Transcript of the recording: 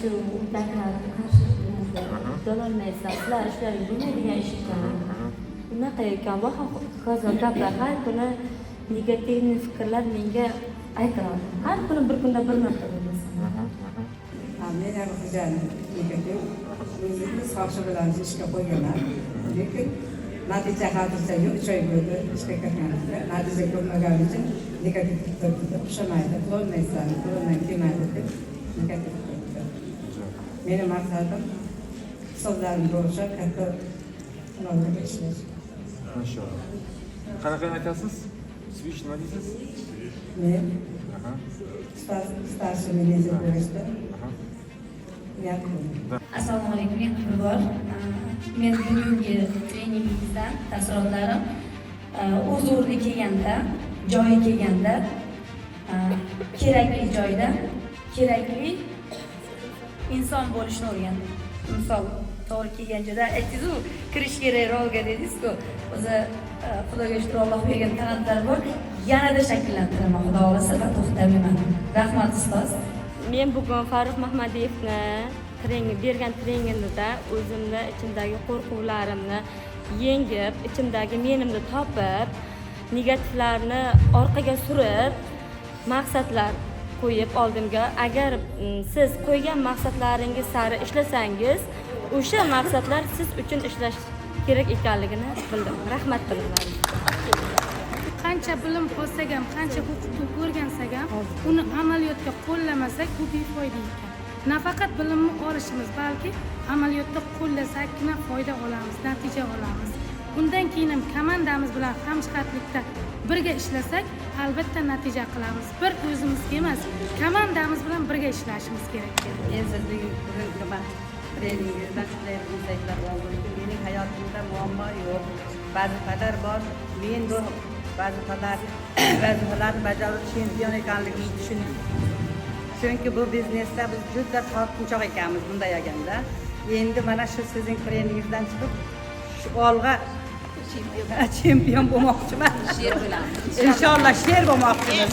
shu ularga qarshi bo'lolmaysan, sizlar ishlaring bo'lmaydigan ish ekan. Bunaqa ekan, va hozir gaplar har kuni negativ fikrlar menga aytiladi. Har kuni bir kunda bir marta bo'lmasa. Men ham xo'jayinim negativ o'zimni sochi bilan ishga qo'yganman. Lekin natija hozircha yo'q, 3 oy bo'ldi ishga kirganimda. Natija ko'rmaganim uchun negativ turibdi. O'xshamaydi, qilolmaysan, qo'limdan kelmaydi deb negativ turibdi. Meni maqsadim hisoblarimga o'xshab katta ularga ishlash. Maşallah. Qanaqa aytasiz? Siz nima deysiz? Men starshi menejer bo'lishda Assalomu alaykum, e'tibor. Men bugungi treningimizdan taassurotlarim o'z o'rniga kelganda, joyi kelganda, kerakli joyda kerakli inson bo'lishni o'rgandim. Misol, to'g'ri kelgan joyda aytdingiz-ku, kirish kerak rolga dedingiz-ku. O'zi Xudoga shukr, Alloh bergan talantlar bor. Yanada shakllantiraman, Xudo xolasa va to'xtamayman. Rahmat ustoz. Men bugun Farruh Mahmadiyevni bergan treningimda o'zimni ichimdagi qo'rquvlarimni yengib, ichimdagi menimni topib, negativlarni orqaga surib, maqsadlar qo'yib oldimga. Agar siz qo'ygan maqsadlaringiz sari ishlasangiz, o'sha maqsadlar siz uchun ishlash kerak ekanligini bildim. Rahmat tilayman. Qancha bilim olsak ham, qancha huquqni o'rgansak ham, uni amaliyotga qo'llamasak, bu befoyda ekan. Nafaqat bilimni olishimiz, balki amaliyotda qo'llasakgina foyda olamiz, natija olamiz. Undan keyin ham komandamiz bilan hamjihatlikda birga ishlasak, albatta natija qilamiz. Bir o'zimizga emas, komandamiz bilan birga ishlashimiz kerak. Men sizning bugungi treningingizdan shunday maslahatlar oldim. Mening hayotimda muammo yo'q, vazifalar bor. Men bu vazifalarni bajaruvchi chempion ekanligimni tushundim. Chunki bu biznesda biz juda tortinchoq ekanmiz bunday olganda. Endi mana shu sizning treningingizdan chiqib, shu olg'a chempion bo'lmoqchiman. Sher bo'lamiz. Inshaalloh sher bo'lmoqchimiz.